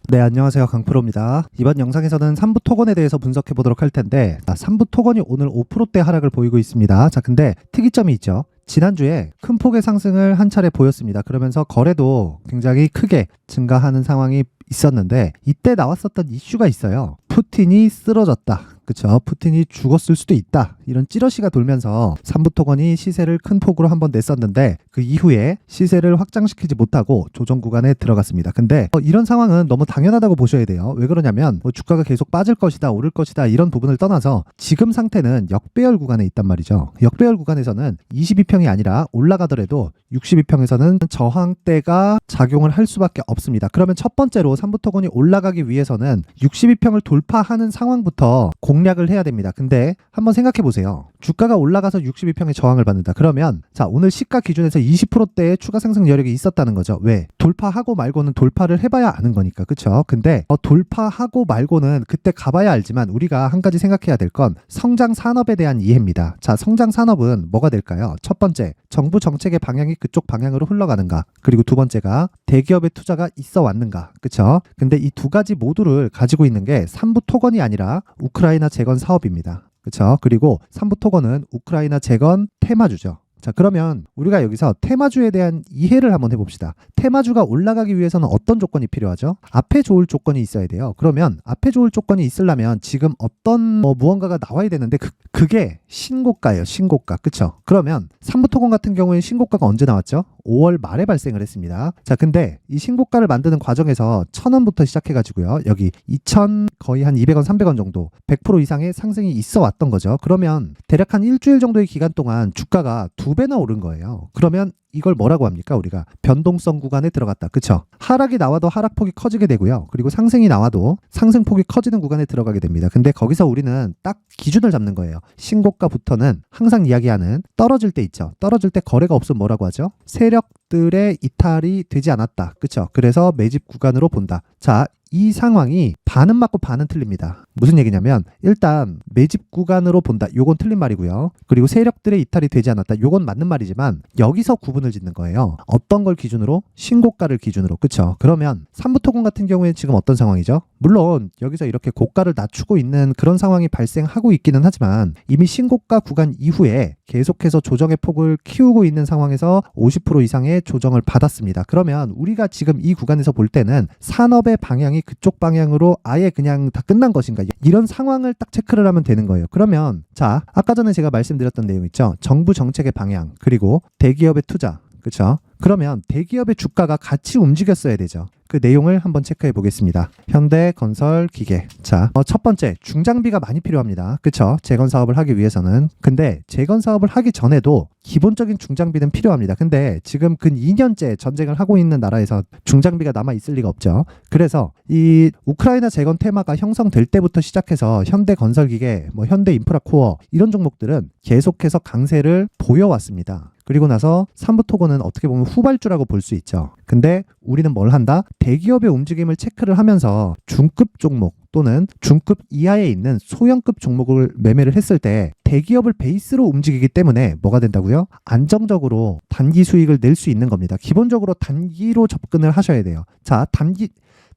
네, 안녕하세요. 강프로입니다. 이번 영상에서는 3부 토건에 대해서 분석해 보도록 할 텐데 3부 토건이 오늘 5%대 하락을 보이고 있습니다. 자, 근데 특이점이 있죠. 지난주에 큰 폭의 상승을 한 차례 보였습니다. 그러면서 거래도 굉장히 크게 증가하는 상황이 있었는데 이때 나왔었던 이슈가 있어요. 푸틴이 쓰러졌다. 그쵸? 푸틴이 죽었을 수도 있다. 이런 찌러시가 돌면서 3부 토건이 시세를 큰 폭으로 한번 냈었는데 그 이후에 시세를 확장시키지 못하고 조정 구간에 들어갔습니다. 근데 이런 상황은 너무 당연하다고 보셔야 돼요. 왜 그러냐면 주가가 계속 빠질 것이다, 오를 것이다 이런 부분을 떠나서 지금 상태는 역배열 구간에 있단 말이죠. 역배열 구간에서는 22평이 아니라 올라가더라도 62평에서는 저항대가 작용을 할 수밖에 없습니다. 그러면 첫 번째로 3부 토건이 올라가기 위해서는 62평을 돌파하는 상황부터 공략을 해야 됩니다. 근데 한번 생각해 보세요. 주가가 올라가서 62평의 저항을 받는다. 그러면 자, 오늘 시가 기준에서 20%대의 추가 상승 여력이 있었다는 거죠. 왜? 돌파하고 말고는 돌파를 해봐야 아는 거니까. 그쵸? 근데 돌파하고 말고는 그때 가봐야 알지만 우리가 한 가지 생각해야 될 건 성장 산업에 대한 이해입니다. 자, 성장 산업은 뭐가 될까요? 첫 번째, 정부 정책의 방향이 그쪽 방향으로 흘러가는가. 그리고 두 번째가 대기업의 투자가 있어 왔는가. 그쵸? 근데 이 두 가지 모두를 가지고 있는 게 3부 토건이 아니라 우크라이나 재건 사업입니다. 그쵸? 그리고 3부 토건은 우크라이나 재건 테마주죠. 자, 그러면 우리가 여기서 테마주에 대한 이해를 한번 해봅시다. 테마주가 올라가기 위해서는 어떤 조건이 필요하죠? 앞에 좋을 조건이 있어야 돼요. 그러면 앞에 좋을 조건이 있으려면 지금 어떤 무언가가 나와야 되는데 그게 신고가예요. 신고가. 그쵸? 그러면 3부 토건 같은 경우에는 신고가가 언제 나왔죠? 5월 말에 발생을 했습니다. 자, 근데 이 신고가를 만드는 과정에서 1,000원부터 시작해가지고요. 여기 2,000 거의 한 200원, 300원 정도 100% 이상의 상승이 있어 왔던 거죠. 그러면 대략 한 일주일 정도의 기간 동안 주가가 2배나 오른 거예요. 그러면 이걸 뭐라고 합니까? 우리가 변동성 구간에 들어갔다. 그쵸? 하락이 나와도 하락폭이 커지게 되고요. 그리고 상승이 나와도 상승폭이 커지는 구간에 들어가게 됩니다. 근데 거기서 우리는 딱 기준을 잡는 거예요. 신고가부터는 항상 이야기하는 떨어질 때 있죠. 떨어질 때 거래가 없으면 뭐라고 하죠? 세력들의 이탈이 되지 않았다. 그쵸? 그래서 매집 구간으로 본다. 자, 이 상황이 반은 맞고 반은 틀립니다. 무슨 얘기냐면 일단 매집 구간으로 본다. 요건 틀린 말이고요. 그리고 세력들의 이탈이 되지 않았다. 요건 맞는 말이지만 여기서 구분을 짓는 거예요. 어떤 걸 기준으로? 신고가를 기준으로. 그쵸? 그러면 3부 토건 같은 경우에 지금 어떤 상황이죠? 물론 여기서 이렇게 고가를 낮추고 있는 그런 상황이 발생하고 있기는 하지만 이미 신고가 구간 이후에 계속해서 조정의 폭을 키우고 있는 상황에서 50% 이상의 조정을 받았습니다. 그러면 우리가 지금 이 구간에서 볼 때는 산업의 방향이 그쪽 방향으로 아예 그냥 다 끝난 것인가, 이런 상황을 딱 체크를 하면 되는 거예요. 그러면 자, 아까 전에 제가 말씀드렸던 내용 있죠. 정부 정책의 방향, 그리고 대기업의 투자. 그렇죠? 그러면 대기업의 주가가 같이 움직였어야 되죠. 그 내용을 한번 체크해 보겠습니다. 현대건설기계. 자, 첫 번째, 중장비가 많이 필요합니다. 그쵸? 재건 사업을 하기 위해서는. 근데 재건 사업을 하기 전에도 기본적인 중장비는 필요합니다. 근데 지금 근 2년째 전쟁을 하고 있는 나라에서 중장비가 남아 있을 리가 없죠. 그래서 이 우크라이나 재건 테마가 형성될 때부터 시작해서 현대건설기계, 현대인프라코어 이런 종목들은 계속해서 강세를 보여왔습니다. 그리고 나서 3부 토건은 어떻게 보면 후발주라고 볼 수 있죠. 근데 우리는 뭘 한다? 대기업의 움직임을 체크를 하면서 중급 종목 또는 중급 이하에 있는 소형급 종목을 매매를 했을 때 대기업을 베이스로 움직이기 때문에 뭐가 된다고요? 안정적으로 단기 수익을 낼 수 있는 겁니다. 기본적으로 단기로 접근을 하셔야 돼요. 자,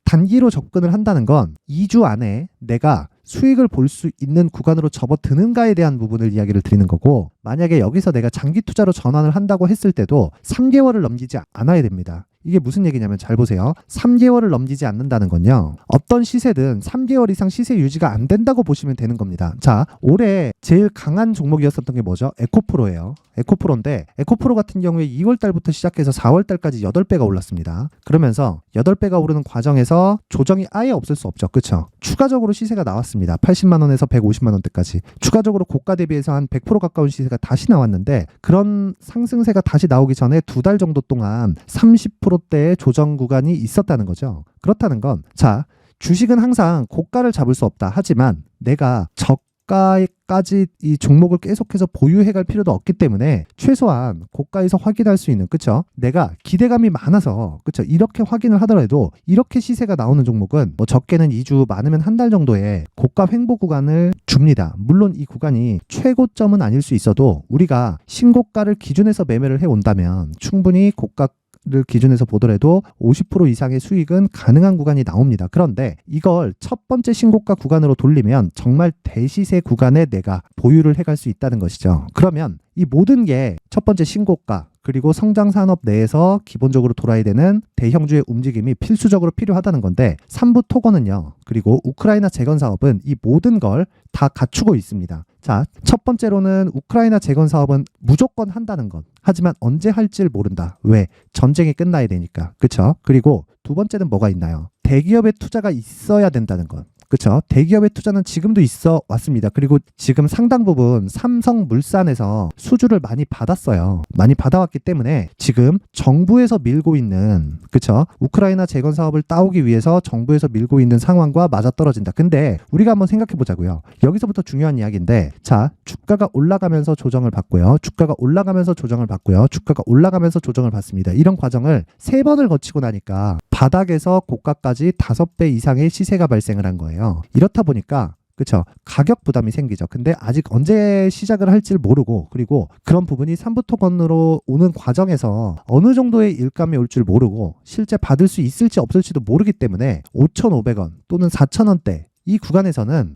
단기로 접근을 한다는 건 2주 안에 내가 수익을 볼 수 있는 구간으로 접어드는가에 대한 부분을 이야기를 드리는 거고, 만약에 여기서 내가 장기 투자로 전환을 한다고 했을 때도 3개월을 넘기지 않아야 됩니다. 이게 무슨 얘기냐면 잘 보세요. 3개월을 넘기지 않는다는 건요, 어떤 시세든 3개월 이상 시세 유지가 안 된다고 보시면 되는 겁니다. 자, 올해 제일 강한 종목이었었던 게 뭐죠? 에코프로예요. 에코프로인데 에코프로 같은 경우에 2월 달부터 시작해서 4월 달까지 8배가 올랐습니다. 그러면서 8배가 오르는 과정에서 조정이 아예 없을 수 없죠. 그쵸? 추가적으로 시세가 나왔습니다. 80만 원에서 150만 원대까지. 추가적으로 고가 대비해서 한 100% 가까운 시세가 다시 나왔는데 그런 상승세가 다시 나오기 전에 2달 정도 동안 30%대의 조정 구간이 있었다는 거죠. 그렇다는 건, 자, 주식은 항상 고가를 잡을 수 없다. 하지만 내가 고가까지 이 종목을 계속해서 보유해갈 필요도 없기 때문에 최소한 고가에서 확인할 수 있는, 그쵸? 내가 기대감이 많아서, 그쵸? 이렇게 확인을 하더라도 이렇게 시세가 나오는 종목은 적게는 2주, 많으면 한 달 정도의 고가 횡보 구간을 줍니다. 물론 이 구간이 최고점은 아닐 수 있어도 우리가 신고가를 기준해서 매매를 해온다면 충분히 고가 기준해서 보더라도 50% 이상의 수익은 가능한 구간이 나옵니다. 그런데 이걸 첫 번째 신고가 구간으로 돌리면 정말 대시세 구간에 내가 보유를 해갈 수 있다는 것이죠. 그러면 이 모든 게 첫 번째 신고가 그리고 성장 산업 내에서 기본적으로 돌아야 되는 대형주의 움직임이 필수적으로 필요하다는 건데, 삼부 토건은요, 그리고 우크라이나 재건 사업은 이 모든 걸 다 갖추고 있습니다. 자, 첫 번째로는 우크라이나 재건 사업은 무조건 한다는 것. 하지만 언제 할지를 모른다. 왜? 전쟁이 끝나야 되니까. 그쵸? 그리고 두 번째는 뭐가 있나요? 대기업의 투자가 있어야 된다는 것. 그렇죠. 대기업의 투자는 지금도 있어 왔습니다. 그리고 지금 상당 부분 삼성물산에서 수주를 많이 받았어요. 많이 받아왔기 때문에 지금 정부에서 밀고 있는, 그렇죠, 우크라이나 재건 사업을 따오기 위해서 정부에서 밀고 있는 상황과 맞아떨어진다. 근데 우리가 한번 생각해 보자고요. 여기서부터 중요한 이야기인데, 자, 주가가 올라가면서 조정을 받고요. 주가가 올라가면서 조정을 받고요. 주가가 올라가면서 조정을 받습니다. 이런 과정을 3번을 거치고 나니까 바닥에서 고가까지 5배 이상의 시세가 발생을 한 거예요. 이렇다 보니까, 그쵸, 가격 부담이 생기죠. 근데 아직 언제 시작을 할지를 모르고, 그리고 그런 부분이 삼부 토건으로 오는 과정에서 어느 정도의 일감이 올 줄 모르고 실제 받을 수 있을지 없을지도 모르기 때문에 5,500원 또는 4,000원대 이 구간에서는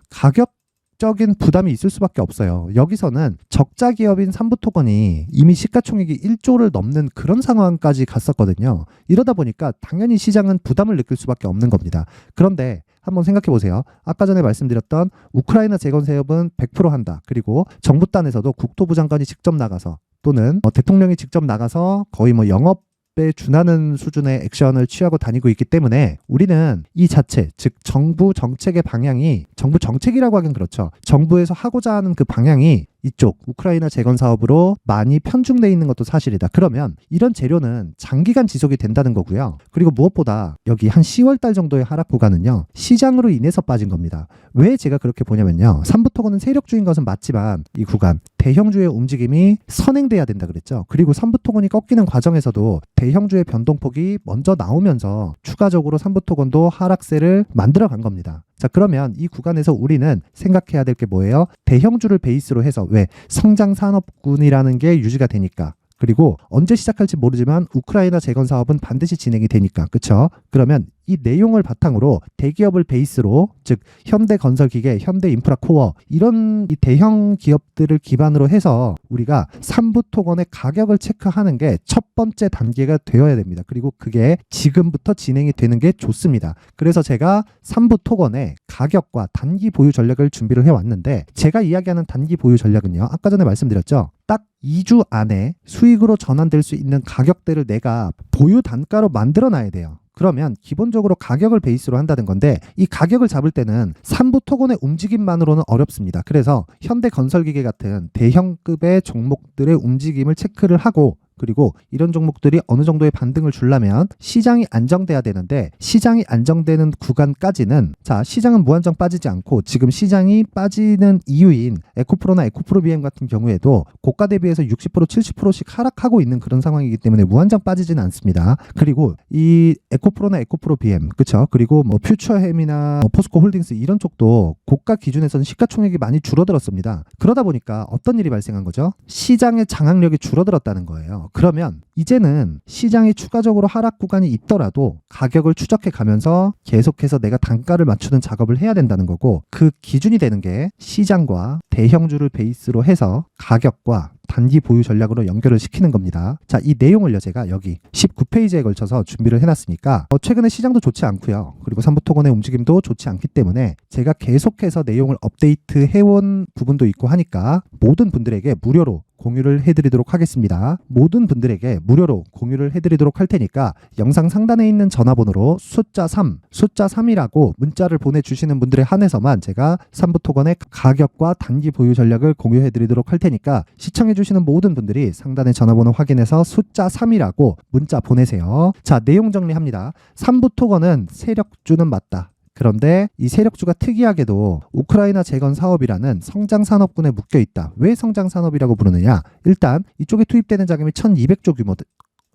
적인 부담이 있을 수밖에 없어요. 여기서는 적자 기업인 삼부토건이 이미 시가총액이 1조를 넘는 그런 상황까지 갔었거든요. 이러다 보니까 당연히 시장은 부담을 느낄 수밖에 없는 겁니다. 그런데 한번 생각해 보세요. 아까 전에 말씀드렸던 우크라이나 재건 사업은 100% 한다. 그리고 정부 단에서도 국토부 장관이 직접 나가서 또는 대통령이 직접 나가서 거의 영업에 준하는 수준의 액션을 취하고 다니고 있기 때문에 우리는 이 자체, 즉 정부 정책의 방향이, 정부 정책이라고 하긴 그렇죠, 정부에서 하고자 하는 그 방향이 이쪽 우크라이나 재건 사업으로 많이 편중돼 있는 것도 사실이다. 그러면 이런 재료는 장기간 지속이 된다는 거고요. 그리고 무엇보다 여기 한 10월 달 정도의 하락 구간은요, 시장으로 인해서 빠진 겁니다. 왜 제가 그렇게 보냐면요, 삼부토건은 세력주인 것은 맞지만 이 구간 대형주의 움직임이 선행돼야 된다 그랬죠. 그리고 삼부토건이 꺾이는 과정에서도 대형주의 변동폭이 먼저 나오면서 추가적으로 삼부토건도 하락세를 만들어 간 겁니다. 자, 그러면 이 구간에서 우리는 생각해야 될 게 뭐예요? 대형주를 베이스로 해서, 왜? 성장 산업군이라는 게 유지가 되니까. 그리고 언제 시작할지 모르지만 우크라이나 재건 사업은 반드시 진행이 되니까. 그렇죠? 그러면 이 내용을 바탕으로 대기업을 베이스로, 즉 현대건설기계, 현대인프라코어, 이런 이 대형 기업들을 기반으로 해서 우리가 삼부토건의 가격을 체크하는 게 첫 번째 단계가 되어야 됩니다. 그리고 그게 지금부터 진행이 되는 게 좋습니다. 그래서 제가 삼부토건의 가격과 단기 보유 전략을 준비를 해왔는데, 제가 이야기하는 단기 보유 전략은요, 아까 전에 말씀드렸죠, 딱 2주 안에 수익으로 전환될 수 있는 가격대를 내가 보유 단가로 만들어 놔야 돼요. 그러면 기본적으로 가격을 베이스로 한다는 건데, 이 가격을 잡을 때는 삼부 토건의 움직임만으로는 어렵습니다. 그래서 현대건설기계 같은 대형급의 종목들의 움직임을 체크를 하고, 그리고 이런 종목들이 어느 정도의 반등을 주려면 시장이 안정돼야 되는데, 시장이 안정되는 구간까지는, 자, 시장은 무한정 빠지지 않고 지금 시장이 빠지는 이유인 에코프로나 에코프로비엠 같은 경우에도 고가 대비해서 60% 70%씩 하락하고 있는 그런 상황이기 때문에 무한정 빠지지는 않습니다. 그리고 이 에코프로나 에코프로비엠, 그쵸, 그리고 퓨처햄이나 포스코홀딩스 이런 쪽도 고가 기준에서는 시가총액이 많이 줄어들었습니다. 그러다 보니까 어떤 일이 발생한 거죠? 시장의 장악력이 줄어들었다는 거예요. 그러면 이제는 시장이 추가적으로 하락 구간이 있더라도 가격을 추적해 가면서 계속해서 내가 단가를 맞추는 작업을 해야 된다는 거고, 그 기준이 되는 게 시장과 대형주를 베이스로 해서 가격과 단기 보유 전략으로 연결을 시키는 겁니다. 자, 이 내용을요, 제가 여기 19페이지에 걸쳐서 준비를 해놨으니까, 최근에 시장도 좋지 않고요, 그리고 삼부토건의 움직임도 좋지 않기 때문에 제가 계속해서 내용을 업데이트 해온 부분도 있고 하니까 모든 분들에게 무료로 공유를 해드리도록 하겠습니다. 모든 분들에게 무료로 공유를 해드리도록 할 테니까 영상 상단에 있는 전화번호로 숫자 3이라고 문자를 보내주시는 분들에 한해서만 제가 삼부토건의 가격과 단기 보유 전략을 공유해드리도록 할 테니까 시청해주시는 모든 분들이 상단의 전화번호 확인해서 숫자 3이라고 문자 보내세요. 자, 내용 정리합니다. 삼부토건은 세력주는 맞다. 그런데 이 세력주가 특이하게도 우크라이나 재건 사업이라는 성장 산업군에 묶여 있다. 왜 성장 산업이라고 부르느냐? 일단 이쪽에 투입되는 자금이 1200조 규모,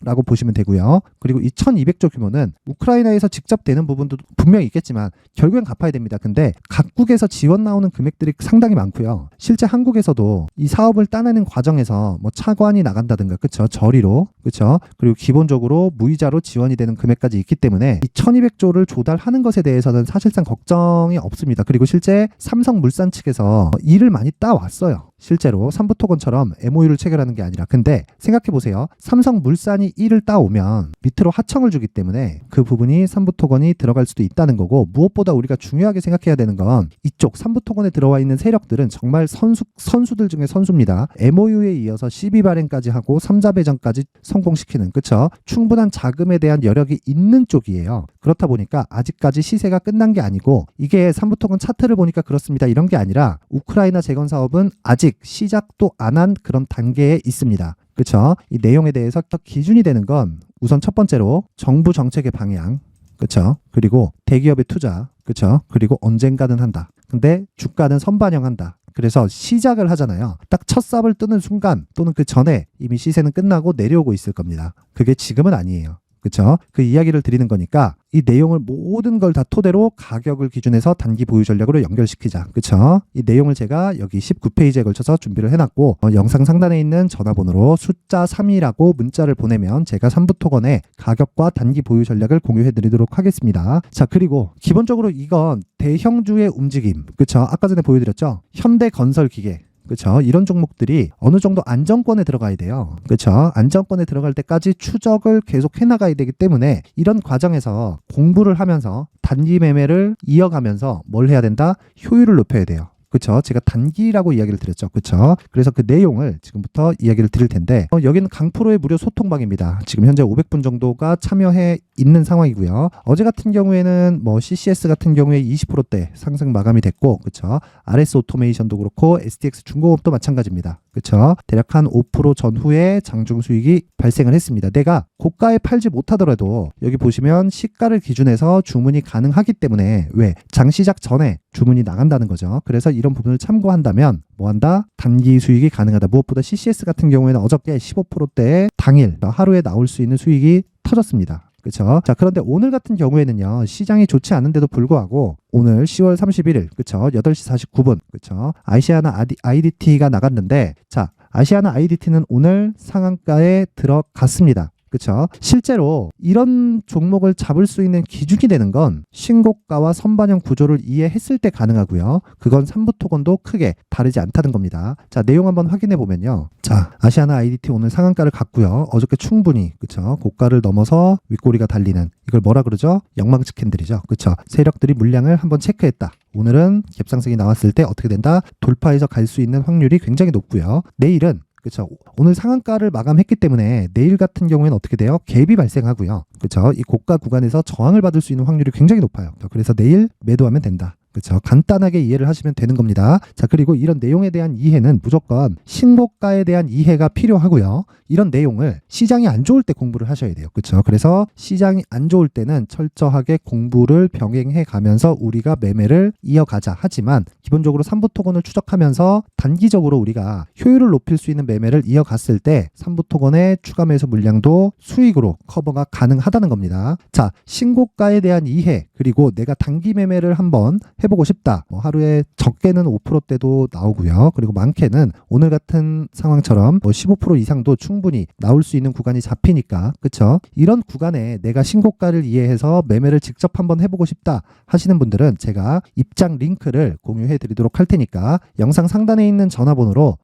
라고 보시면 되고요. 그리고 이 1200조 규모는 우크라이나에서 직접 되는 부분도 분명히 있겠지만 결국엔 갚아야 됩니다. 근데 각국에서 지원 나오는 금액들이 상당히 많고요. 실제 한국에서도 이 사업을 따내는 과정에서 뭐 차관이 나간다든가, 그쵸? 저리로, 그쵸? 그리고 기본적으로 무이자로 지원이 되는 금액까지 있기 때문에 이 1200조를 조달하는 것에 대해서는 사실상 걱정이 없습니다. 그리고 실제 삼성물산 측에서 일을 많이 따왔어요. 실제로 삼부토건처럼 MOU를 체결하는 게 아니라. 근데 생각해보세요. 삼성물산이 일을 따오면 밑으로 하청을 주기 때문에 그 부분이 삼부토건이 들어갈 수도 있다는 거고, 무엇보다 우리가 중요하게 생각해야 되는 건 이쪽 삼부토건에 들어와 있는 세력들은 정말 선수들 중에 선수입니다. MOU에 이어서 CB 발행까지 하고 3자 배정까지 성공시키는, 그쵸? 충분한 자금에 대한 여력이 있는 쪽이에요. 그렇다 보니까 아직까지 시세가 끝난 게 아니고, 이게 삼부토건 차트를 보니까 그렇습니다, 이런 게 아니라 우크라이나 재건 사업은 아직 시작도 안 한 그런 단계에 있습니다. 그쵸? 이 내용에 대해서 기준이 되는 건 우선 첫 번째로 정부 정책의 방향, 그쵸? 그리고 대기업의 투자, 그쵸? 그리고 언젠가는 한다. 근데 주가는 선반영한다. 그래서 시작을 하잖아요. 딱 첫 삽을 뜨는 순간 또는 그 전에 이미 시세는 끝나고 내려오고 있을 겁니다. 그게 지금은 아니에요. 그쵸? 그 이야기를 드리는 거니까 이 내용을 모든 걸 다 토대로 가격을 기준해서 단기 보유 전략으로 연결시키자. 그쵸? 이 내용을 제가 여기 19페이지에 걸쳐서 준비를 해놨고, 영상 상단에 있는 전화번호로 숫자 3이라고 문자를 보내면 제가 삼부토건의 가격과 단기 보유 전략을 공유해 드리도록 하겠습니다. 자, 그리고 기본적으로 이건 대형주의 움직임. 그쵸? 아까 전에 보여드렸죠? 현대건설기계. 그렇죠. 이런 종목들이 어느 정도 안정권에 들어가야 돼요. 그렇죠. 안정권에 들어갈 때까지 추적을 계속 해나가야 되기 때문에 이런 과정에서 공부를 하면서 단기 매매를 이어가면서 뭘 해야 된다? 효율을 높여야 돼요. 그쵸? 제가 단기라고 이야기를 드렸죠. 그쵸? 그래서 그 내용을 지금부터 이야기를 드릴 텐데, 여기는 강프로의 무료 소통방입니다. 지금 현재 500분 정도가 참여해 있는 상황이고요. 어제 같은 경우에는 뭐 CCS 같은 경우에 20%대 상승 마감이 됐고, 그쵸? RS 오토메이션도 그렇고 STX 중공업도 마찬가지입니다. 그쵸? 대략 한 5% 전후에 장중 수익이 발생을 했습니다. 내가 고가에 팔지 못하더라도 여기 보시면 시가를 기준해서 주문이 가능하기 때문에, 왜? 장시작 전에 주문이 나간다는 거죠. 그래서 이런 부분을 참고한다면 뭐 한다? 단기 수익이 가능하다. 무엇보다 CCS 같은 경우에는 어저께 15%대의 당일 하루에 나올 수 있는 수익이 터졌습니다. 그쵸? 자, 그런데 오늘 같은 경우에는요, 시장이 좋지 않은데도 불구하고 오늘 10월 31일, 그쵸? 8시 49분, 그쵸? 아시아나 IDT가 나갔는데, 자, 아시아나 IDT는 오늘 상한가에 들어갔습니다. 그쵸? 실제로 이런 종목을 잡을 수 있는 기준이 되는 건 신고가와 선반영 구조를 이해했을 때 가능하고요. 그건 삼부토건도 크게 다르지 않다는 겁니다. 자, 내용 한번 확인해 보면요. 자, 아시아나 IDT 오늘 상한가를 갔고요. 어저께 충분히, 그쵸? 고가를 넘어서 윗꼬리가 달리는, 이걸 뭐라 그러죠? 영망치 캔들이죠. 그쵸? 세력들이 물량을 한번 체크했다. 오늘은 갭상승이 나왔을 때 어떻게 된다? 돌파해서 갈 수 있는 확률이 굉장히 높고요. 내일은, 그렇죠. 오늘 상한가를 마감했기 때문에 내일 같은 경우에는 어떻게 돼요? 갭이 발생하고요. 그렇죠. 이 고가 구간에서 저항을 받을 수 있는 확률이 굉장히 높아요. 그래서 내일 매도하면 된다. 그렇죠. 간단하게 이해를 하시면 되는 겁니다. 자, 그리고 이런 내용에 대한 이해는 무조건 신고가에 대한 이해가 필요하고요. 이런 내용을 시장이 안 좋을 때 공부를 하셔야 돼요. 그렇죠. 그래서 시장이 안 좋을 때는 철저하게 공부를 병행해 가면서 우리가 매매를 이어가자. 하지만 기본적으로 삼부토건을 추적하면서 단기적으로 우리가 효율을 높일 수 있는 매매를 이어갔을 때 삼부토건의 추가 매수 물량도 수익으로 커버가 가능하다는 겁니다. 자, 신고가에 대한 이해, 그리고 내가 단기 매매를 한번 해보고 싶다. 뭐 하루에 적게는 5%대도 나오고요. 그리고 많게는 오늘 같은 상황처럼 뭐 15% 이상도 충분히 나올 수 있는 구간이 잡히니까, 그쵸? 이런 구간에 내가 신고가를 이해해서 매매를 직접 한번 해보고 싶다 하시는 분들은 제가 입장 링크를 공유해 드리도록 할 테니까 영상 상단에 있는 전화번호로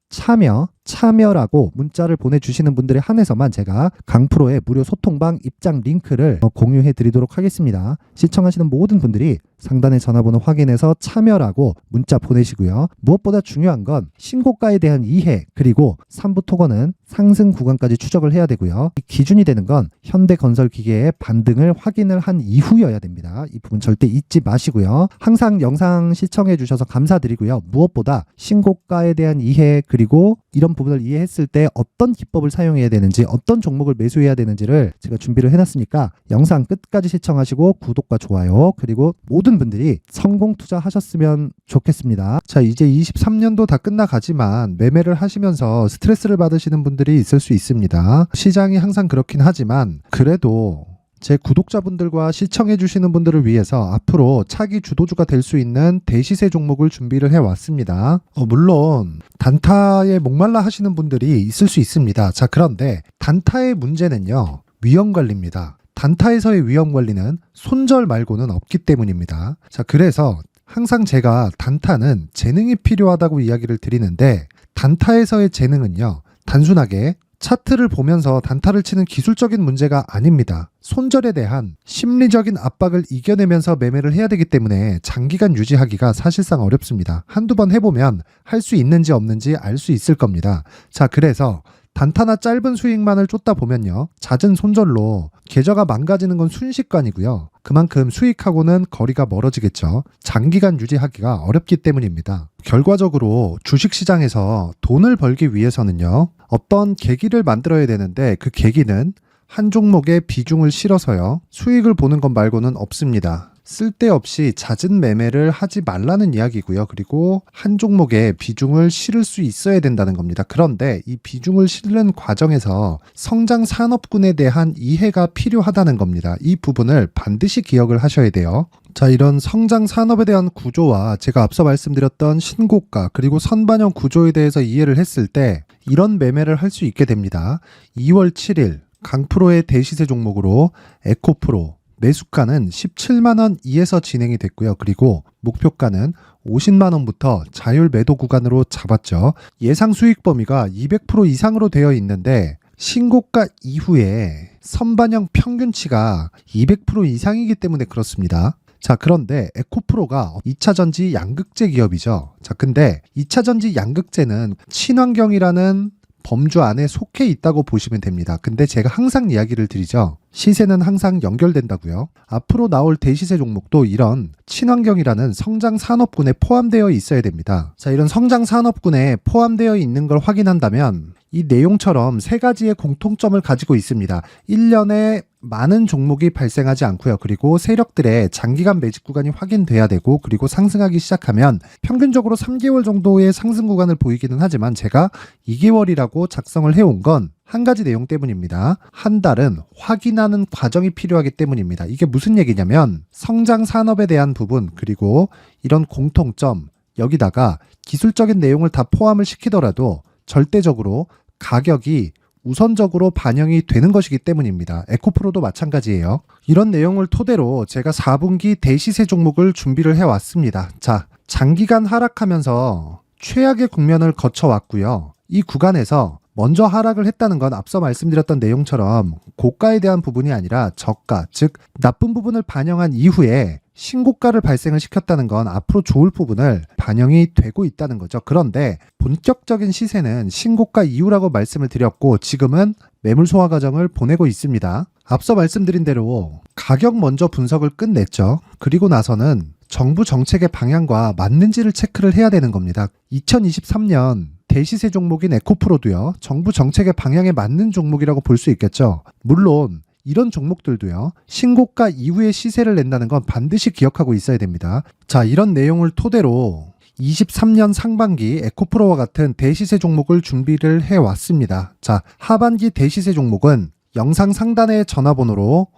참여라고 문자를 보내주시는 분들에 한해서만 제가 강프로의 무료 소통방 입장 링크를 공유해 드리도록 하겠습니다. 시청하시는 모든 분들이 상단의 전화번호 확인해서 참여라고 문자 보내시고요. 무엇보다 중요한 건 신고가에 대한 이해, 그리고 삼부토건은 상승 구간까지 추적을 해야 되고요. 이 기준이 되는 건 현대건설기계의 반등을 확인을 한 이후여야 됩니다. 이 부분 절대 잊지 마시고요. 항상 영상 시청해 주셔서 감사드리고요. 무엇보다 신고가에 대한 이해, 그리고 이런 부분을 이해했을 때 어떤 기법을 사용해야 되는지, 어떤 종목을 매수해야 되는지를 제가 준비를 해놨으니까 영상 끝까지 시청하시고 구독과 좋아요, 그리고 모든 분들이 성공 투자하셨으면 좋겠습니다. 자, 이제 23년도 다 끝나가지만 매매를 하시면서 스트레스를 받으시는 분들 분들이 있을 수 있습니다. 시장이 항상 그렇긴 하지만 그래도 제 구독자분들과 시청해주시는 분들을 위해서 앞으로 차기 주도주가 될 수 있는 대시세 종목을 준비를 해왔습니다. 물론 단타에 목말라 하시는 분들이 있을 수 있습니다. 자, 그런데 단타의 문제는요, 위험관리입니다. 단타에서의 위험관리는 손절 말고는 없기 때문입니다. 자, 그래서 항상 제가 단타는 재능이 필요하다고 이야기를 드리는데, 단타에서의 재능은요, 단순하게 차트를 보면서 단타를 치는 기술적인 문제가 아닙니다. 손절에 대한 심리적인 압박을 이겨내면서 매매를 해야 되기 때문에 장기간 유지하기가 사실상 어렵습니다. 한두 번 해보면 할 수 있는지 없는지 알 수 있을 겁니다. 자, 그래서 단타나 짧은 수익만을 쫓다 보면요, 잦은 손절로 계좌가 망가지는 건 순식간이고요. 그만큼 수익하고는 거리가 멀어지겠죠. 장기간 유지하기가 어렵기 때문입니다. 결과적으로 주식시장에서 돈을 벌기 위해서는요, 어떤 계기를 만들어야 되는데, 그 계기는 한 종목에 비중을 실어서요, 수익을 보는 것 말고는 없습니다. 쓸데없이 잦은 매매를 하지 말라는 이야기고요. 그리고 한 종목에 비중을 실을 수 있어야 된다는 겁니다. 그런데 이 비중을 실는 과정에서 성장 산업군에 대한 이해가 필요하다는 겁니다. 이 부분을 반드시 기억을 하셔야 돼요. 자, 이런 성장 산업에 대한 구조와 제가 앞서 말씀드렸던 신고가 그리고 선반영 구조에 대해서 이해를 했을 때 이런 매매를 할 수 있게 됩니다. 2월 7일 강프로의 대시세 종목으로 에코프로 매수가는 17만원 이에서 진행이 됐고요. 그리고 목표가는 50만원부터 자율 매도 구간으로 잡았죠. 예상 수익 범위가 200% 이상으로 되어 있는데 신고가 이후에 선반영 평균치가 200% 이상이기 때문에 그렇습니다. 자, 그런데 에코프로가 2차전지 양극재 기업이죠. 자, 근데 2차전지 양극재는 친환경이라는 범주 안에 속해 있다고 보시면 됩니다. 근데 제가 항상 이야기를 드리죠. 시세는 항상 연결된다고요. 앞으로 나올 대시세 종목도 이런 친환경이라는 성장 산업군에 포함되어 있어야 됩니다. 자, 이런 성장 산업군에 포함되어 있는 걸 확인한다면 이 내용처럼 세 가지의 공통점을 가지고 있습니다. 1년에 많은 종목이 발생하지 않고요. 그리고 세력들의 장기간 매집 구간이 확인돼야 되고, 그리고 상승하기 시작하면 평균적으로 3개월 정도의 상승 구간을 보이기는 하지만 제가 2개월이라고 작성을 해온 건 한 가지 내용 때문입니다. 한 달은 확인하는 과정이 필요하기 때문입니다. 이게 무슨 얘기냐면 성장 산업에 대한 부분, 그리고 이런 공통점, 여기다가 기술적인 내용을 다 포함을 시키더라도 절대적으로 가격이 우선적으로 반영이 되는 것이기 때문입니다. 에코프로도 마찬가지예요. 이런 내용을 토대로 제가 4분기 대시세 종목을 준비를 해왔습니다. 자, 장기간 하락하면서 최악의 국면을 거쳐왔고요. 이 구간에서 먼저 하락을 했다는 건 앞서 말씀드렸던 내용처럼 고가에 대한 부분이 아니라 저가, 즉 나쁜 부분을 반영한 이후에 신고가를 발생을 시켰다는 건 앞으로 좋을 부분을 반영이 되고 있다는 거죠. 그런데 본격적인 시세는 신고가 이후라고 말씀을 드렸고, 지금은 매물 소화 과정을 보내고 있습니다. 앞서 말씀드린 대로 가격 먼저 분석을 끝냈죠. 그리고 나서는 정부 정책의 방향과 맞는지를 체크를 해야 되는 겁니다. 2023년 대시세 종목인 에코프로도요, 정부 정책의 방향에 맞는 종목이라고 볼 수 있겠죠. 물론 이런 종목들도요, 신고가 이후에 시세를 낸다는 건 반드시 기억하고 있어야 됩니다. 자, 이런 내용을 토대로 23년 상반기 에코프로와 같은 대시세 종목을 준비를 해왔습니다. 자, 하반기 대시세 종목은 영상 상단의 전화번호로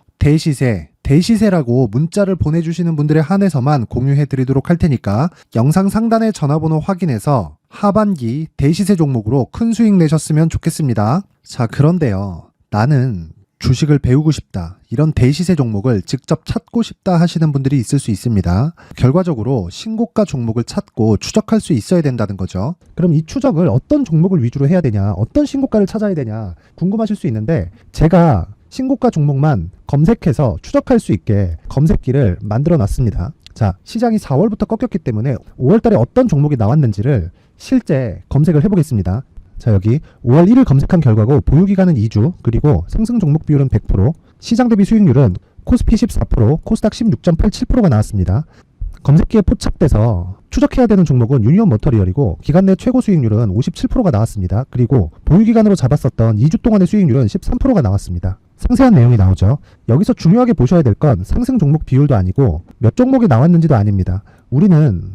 대시세라고 문자를 보내주시는 분들에 한해서만 공유해드리도록 할 테니까 영상 상단의 전화번호 확인해서 하반기 대시세 종목으로 큰 수익 내셨으면 좋겠습니다. 자, 그런데요, 나는 주식을 배우고 싶다, 이런 대시세 종목을 직접 찾고 싶다 하시는 분들이 있을 수 있습니다. 결과적으로 신고가 종목을 찾고 추적할 수 있어야 된다는 거죠. 그럼 이 추적을 어떤 종목을 위주로 해야 되냐, 어떤 신고가를 찾아야 되냐 궁금하실 수 있는데, 제가 신고가 종목만 검색해서 추적할 수 있게 검색기를 만들어 놨습니다. 자, 시장이 4월부터 꺾였기 때문에 5월 달에 어떤 종목이 나왔는지를 실제 검색을 해보겠습니다. 자, 여기 5월 1일 검색한 결과고 보유기간은 2주, 그리고 상승 종목 비율은 100%, 시장 대비 수익률은 코스피 14%, 코스닥 16.87%가 나왔습니다. 검색기에 포착돼서 추적해야 되는 종목은 유니온 머터리얼이고 기간 내 최고 수익률은 57%가 나왔습니다. 그리고 보유기간으로 잡았었던 2주 동안의 수익률은 13%가 나왔습니다. 상세한 내용이 나오죠. 여기서 중요하게 보셔야 될 건 상승 종목 비율도 아니고 몇 종목이 나왔는지도 아닙니다. 우리는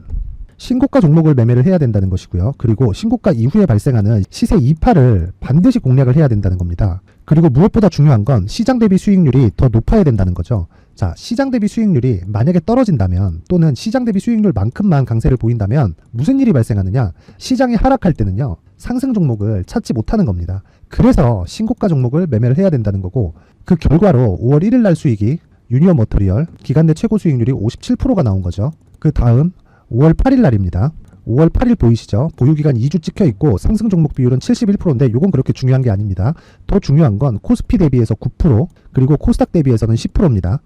신고가 종목을 매매를 해야 된다는 것이고요. 그리고 신고가 이후에 발생하는 시세 이파를 반드시 공략을 해야 된다는 겁니다. 그리고 무엇보다 중요한 건 시장 대비 수익률이 더 높아야 된다는 거죠. 자, 시장 대비 수익률이 만약에 떨어진다면 또는 시장 대비 수익률만큼만 강세를 보인다면 무슨 일이 발생하느냐? 시장이 하락할 때는요. 상승 종목을 찾지 못하는 겁니다. 그래서 신고가 종목을 매매를 해야 된다는 거고 그 결과로 5월 1일 날 수익이 유니온 머터리얼 기간 내 최고 수익률이 57%가 나온 거죠. 그 다음 5월 8일 날입니다. 5월 8일 보이시죠? 보유기간 2주 찍혀 있고 상승 종목 비율은 71%인데 이건 그렇게 중요한 게 아닙니다. 더 중요한 건 코스피 대비해서 9% 그리고 코스닥 대비해서는 10%입니다.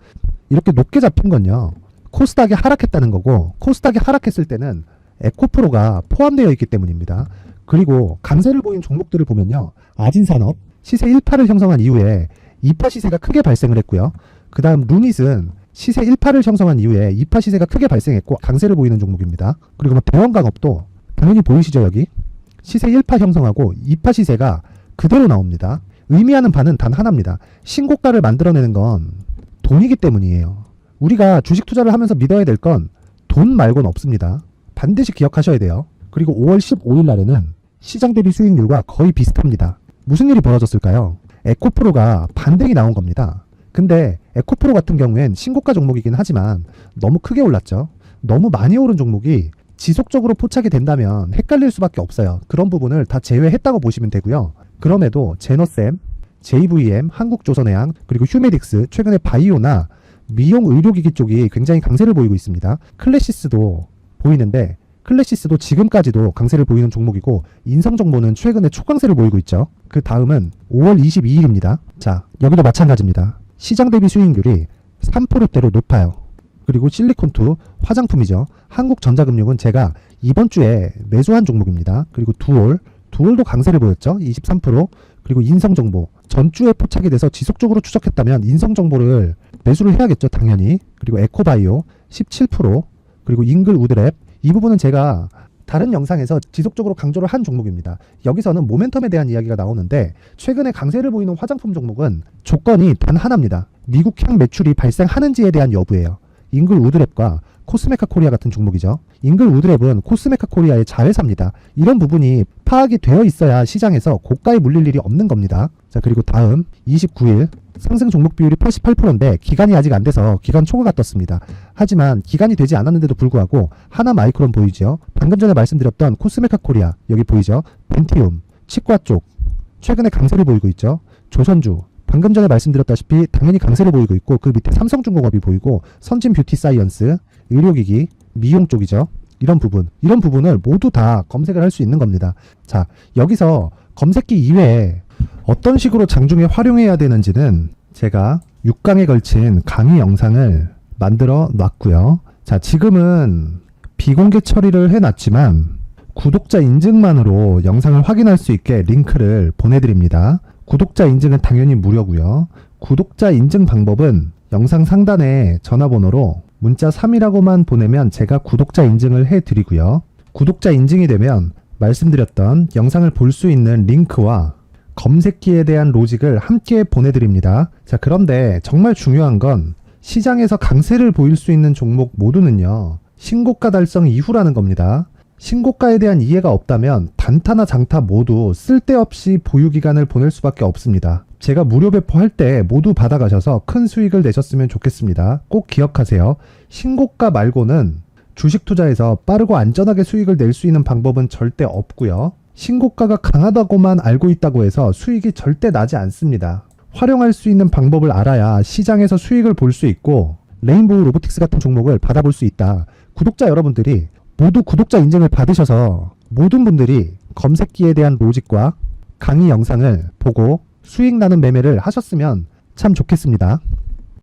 이렇게 높게 잡힌 건요. 코스닥이 하락했다는 거고 코스닥이 하락했을 때는 에코프로가 포함되어 있기 때문입니다. 그리고 강세를 보인 종목들을 보면요. 아진산업 시세 1파를 형성한 이후에 2파 시세가 크게 발생을 했고요. 그 다음 루닛은 시세 1파를 형성한 이후에 2파 시세가 크게 발생했고 강세를 보이는 종목입니다. 그리고 대원강업도 당연히 보이시죠 여기? 시세 1파 형성하고 2파 시세가 그대로 나옵니다. 의미하는 바는 단 하나입니다. 신고가를 만들어내는 건 돈이기 때문이에요. 우리가 주식 투자를 하면서 믿어야 될 건 돈 말고는 없습니다. 반드시 기억하셔야 돼요. 그리고 5월 15일 날에는 시장 대비 수익률과 거의 비슷합니다. 무슨 일이 벌어졌을까요? 에코프로가 반등이 나온 겁니다. 근데 에코프로 같은 경우엔 신고가 종목이긴 하지만 너무 크게 올랐죠. 너무 많이 오른 종목이 지속적으로 포착이 된다면 헷갈릴 수밖에 없어요. 그런 부분을 다 제외했다고 보시면 되고요. 그럼에도 제너셈, JVM, 한국조선해양, 그리고 휴메딕스, 최근에 바이오나 미용 의료기기 쪽이 굉장히 강세를 보이고 있습니다. 클래시스도 보이는데 클래시스도 지금까지도 강세를 보이는 종목이고 인성정보는 최근에 초강세를 보이고 있죠. 그 다음은 5월 22일입니다. 자, 여기도 마찬가지입니다. 시장 대비 수익률이 3%대로 높아요. 그리고 실리콘2 화장품이죠. 한국전자금융은 제가 이번 주에 매수한 종목입니다. 그리고 두올도 강세를 보였죠. 23%. 그리고 인성정보 전주에 포착이 돼서 지속적으로 추적했다면 인성정보를 매수를 해야겠죠. 당연히. 그리고 에코바이오 17%. 그리고 잉글 우드랩 이 부분은 제가 다른 영상에서 지속적으로 강조를 한 종목입니다. 여기서는 모멘텀에 대한 이야기가 나오는데 최근에 강세를 보이는 화장품 종목은 조건이 단 하나입니다. 미국향 매출이 발생하는지에 대한 여부예요. 잉글 우드랩과 코스메카 코리아 같은 종목이죠. 잉글 우드랩은 코스메카 코리아의 자회사입니다. 이런 부분이 파악이 되어 있어야 시장에서 고가에 물릴 일이 없는 겁니다. 자, 그리고 다음 29일 상승 종목 비율이 88%인데 기간이 아직 안 돼서 기간 초과가 떴습니다. 하지만 기간이 되지 않았는데도 불구하고 하나 마이크론 보이죠. 방금 전에 말씀드렸던 코스메카 코리아 여기 보이죠. 벤티움 치과 쪽 최근에 강세를 보이고 있죠. 조선주 방금 전에 말씀드렸다시피 당연히 강세를 보이고 있고 그 밑에 삼성중공업이 보이고 선진 뷰티 사이언스 의료기기 미용 쪽이죠. 이런 부분을 모두 다 검색을 할 수 있는 겁니다. 자, 여기서 검색기 이외에 어떤 식으로 장중에 활용해야 되는지는 제가 6강에 걸친 강의 영상을 만들어 놨고요. 자, 지금은 비공개 처리를 해놨지만 구독자 인증만으로 영상을 확인할 수 있게 링크를 보내드립니다. 구독자 인증은 당연히 무료고요. 구독자 인증 방법은 영상 상단에 전화번호로 문자 3이라고만 보내면 제가 구독자 인증을 해드리고요. 구독자 인증이 되면 말씀드렸던 영상을 볼 수 있는 링크와 검색기에 대한 로직을 함께 보내드립니다. 자, 그런데 정말 중요한 건 시장에서 강세를 보일 수 있는 종목 모두는요. 신고가 달성 이후라는 겁니다. 신고가에 대한 이해가 없다면 단타나 장타 모두 쓸데없이 보유기간을 보낼 수밖에 없습니다. 제가 무료 배포할 때 모두 받아가셔서 큰 수익을 내셨으면 좋겠습니다. 꼭 기억하세요. 신고가 말고는 주식 투자에서 빠르고 안전하게 수익을 낼 수 있는 방법은 절대 없고요. 신고가가 강하다고만 알고 있다고 해서 수익이 절대 나지 않습니다. 활용할 수 있는 방법을 알아야 시장에서 수익을 볼 수 있고 레인보우 로보틱스 같은 종목을 받아볼 수 있다. 구독자 여러분들이 모두 구독자 인증을 받으셔서 모든 분들이 검색기에 대한 로직과 강의 영상을 보고 수익 나는 매매를 하셨으면 참 좋겠습니다.